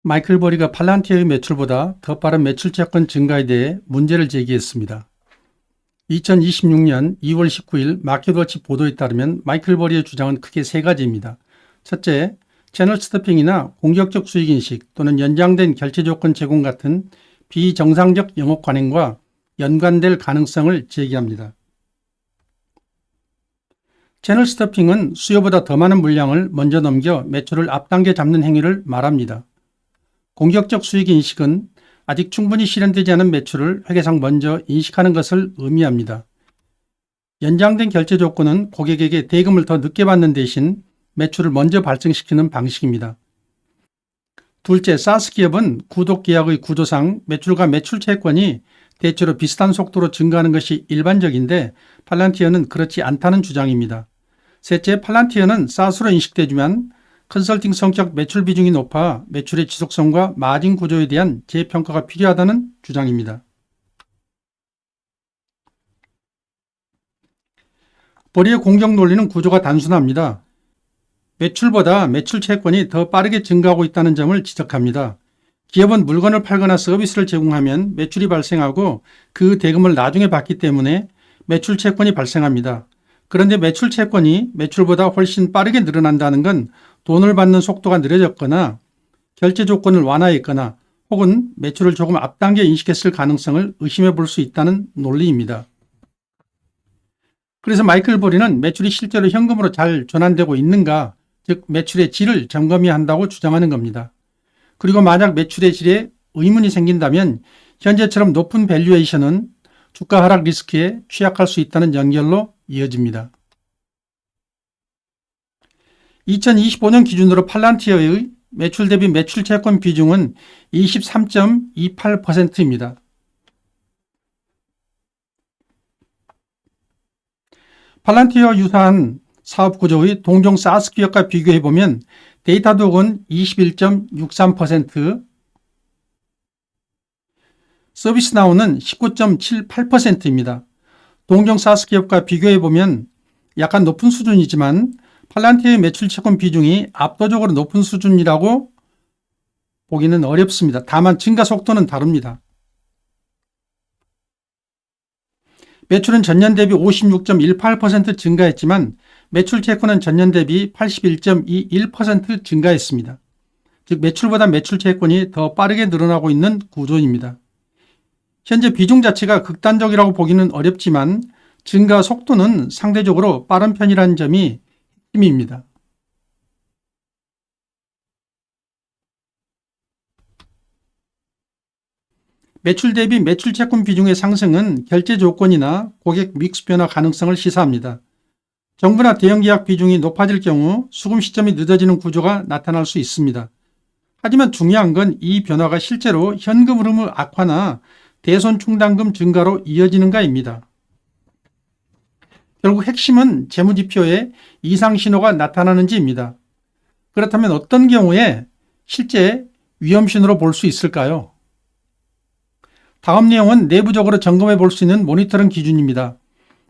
마이클 버리가 팔란티어의 매출보다 더 빠른 매출 채권 증가에 대해 문제를 제기했습니다. 2026년 2월 19일 마켓워치 보도에 따르면 마이클 버리의 주장은 크게 세 가지입니다. 첫째, 채널 스토핑이나 공격적 수익인식 또는 연장된 결제 조건 제공 같은 비정상적 영업 관행과 연관될 가능성을 제기합니다. 채널 스토핑은 수요보다 더 많은 물량을 먼저 넘겨 매출을 앞당겨 잡는 행위를 말합니다. 공격적 수익 인식은 아직 충분히 실현되지 않은 매출을 회계상 먼저 인식하는 것을 의미합니다. 연장된 결제 조건은 고객에게 대금을 더 늦게 받는 대신 매출을 먼저 발생시키는 방식입니다. 둘째, 사스 기업은 구독 계약의 구조상 매출과 매출 채권이 대체로 비슷한 속도로 증가하는 것이 일반적인데 팔란티어는 그렇지 않다는 주장입니다. 셋째, 팔란티어는 사스로 인식되지만 컨설팅 성격 매출 비중이 높아 매출의 지속성과 마진 구조에 대한 재평가가 필요하다는 주장입니다. 버리의 공격 논리는 구조가 단순합니다. 매출보다 매출 채권이 더 빠르게 증가하고 있다는 점을 지적합니다. 기업은 물건을 팔거나 서비스를 제공하면 매출이 발생하고 그 대금을 나중에 받기 때문에 매출 채권이 발생합니다. 그런데 매출 채권이 매출보다 훨씬 빠르게 늘어난다는 건 돈을 받는 속도가 느려졌거나 결제 조건을 완화했거나 혹은 매출을 조금 앞당겨 인식했을 가능성을 의심해 볼 수 있다는 논리입니다. 그래서 마이클 버리는 매출이 실제로 현금으로 잘 전환되고 있는가, 즉 매출의 질을 점검해야 한다고 주장하는 겁니다. 그리고 만약 매출의 질에 의문이 생긴다면 현재처럼 높은 밸류에이션은 주가 하락 리스크에 취약할 수 있다는 연결로 이어집니다. 2025년 기준으로 팔란티어의 매출 대비 매출 채권 비중은 23.28%입니다. 팔란티어와 유사한 사업 구조의 동종 사스 기업과 비교해보면 데이터독은 21.63%, 서비스나우는 19.78%입니다. 동종 사스 기업과 비교해보면 약간 높은 수준이지만 팔란티어의 매출 채권 비중이 압도적으로 높은 수준이라고 보기는 어렵습니다. 다만 증가 속도는 다릅니다. 매출은 전년 대비 56.18% 증가했지만 매출 채권은 전년 대비 81.21% 증가했습니다. 즉 매출보다 매출 채권이 더 빠르게 늘어나고 있는 구조입니다. 현재 비중 자체가 극단적이라고 보기는 어렵지만 증가 속도는 상대적으로 빠른 편이라는 점이 핵심입니다. 매출 대비 매출 채권 비중의 상승은 결제 조건이나 고객 믹스 변화 가능성을 시사합니다. 정부나 대형계약 비중이 높아질 경우 수금 시점이 늦어지는 구조가 나타날 수 있습니다. 하지만 중요한 건 이 변화가 실제로 현금 흐름의 악화나 대손 충당금 증가로 이어지는가입니다. 결국 핵심은 재무지표에 이상 신호가 나타나는지입니다. 그렇다면 어떤 경우에 실제 위험 신호로 볼 수 있을까요? 다음 내용은 내부적으로 점검해 볼 수 있는 모니터링 기준입니다.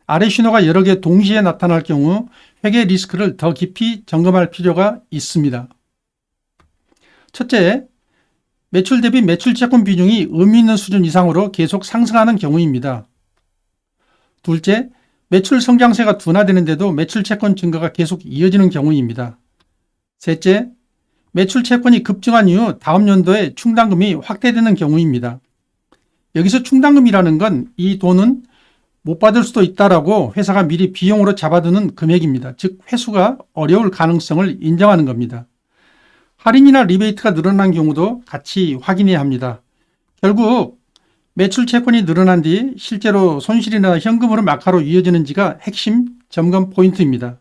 아래 신호가 여러 개 동시에 나타날 경우 회계 리스크를 더 깊이 점검할 필요가 있습니다. 첫째, 매출 대비 매출 채권 비중이 의미 있는 수준 이상으로 계속 상승하는 경우입니다. 둘째, 매출 성장세가 둔화되는데도 매출 채권 증가가 계속 이어지는 경우입니다. 셋째, 매출 채권이 급증한 이후 다음 연도에 충당금이 확대되는 경우입니다. 여기서 충당금이라는 건 이 돈은 못 받을 수도 있다라고 회사가 미리 비용으로 잡아두는 금액입니다. 즉 회수가 어려울 가능성을 인정하는 겁니다. 할인이나 리베이트가 늘어난 경우도 같이 확인해야 합니다. 결국 매출 채권이 늘어난 뒤 실제로 손실이나 현금 흐름 악화로 이어지는지가 핵심 점검 포인트입니다.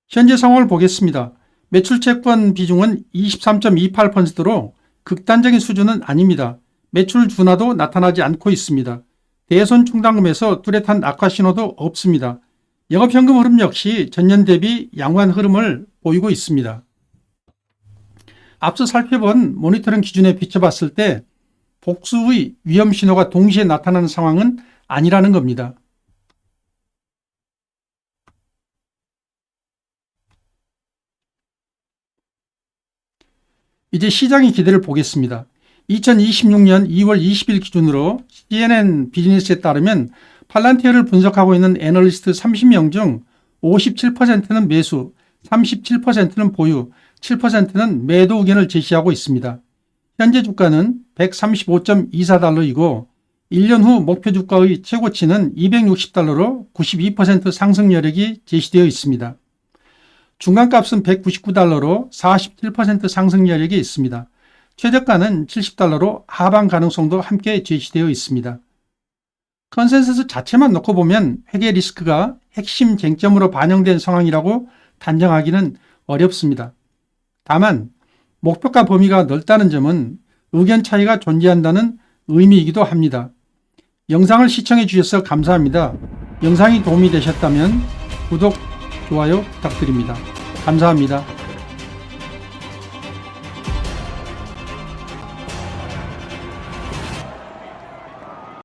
현재 상황을 보겠습니다. 매출 채권 비중은 23.28%로 극단적인 수준은 아닙니다. 매출 둔화도 나타나지 않고 있습니다. 대손 충당금에서 뚜렷한 악화 신호도 없습니다. 영업현금 흐름 역시 전년 대비 양호한 흐름을 보이고 있습니다. 앞서 살펴본 모니터링 기준에 비춰봤을 때 복수의 위험 신호가 동시에 나타나는 상황은 아니라는 겁니다. 이제 시장의 기대를 보겠습니다. 2026년 2월 20일 기준으로 CNN 비즈니스에 따르면 팔란티어를 분석하고 있는 애널리스트 30명 중 57%는 매수, 37%는 보유, 7%는 매도 의견을 제시하고 있습니다. 현재 주가는 135.24달러이고 1년 후 목표 주가의 최고치는 260달러로 92% 상승 여력이 제시되어 있습니다. 중간값은 199달러로 47% 상승 여력이 있습니다. 최저가는 70달러로 하방 가능성도 함께 제시되어 있습니다. 컨센서스 자체만 놓고 보면 회계 리스크가 핵심 쟁점으로 반영된 상황이라고 단정하기는 어렵습니다. 다만 목표가 범위가 넓다는 점은 의견 차이가 존재한다는 의미이기도 합니다. 영상을 시청해 주셔서 감사합니다. 영상이 도움이 되셨다면 구독, 좋아요 부탁드립니다. 감사합니다.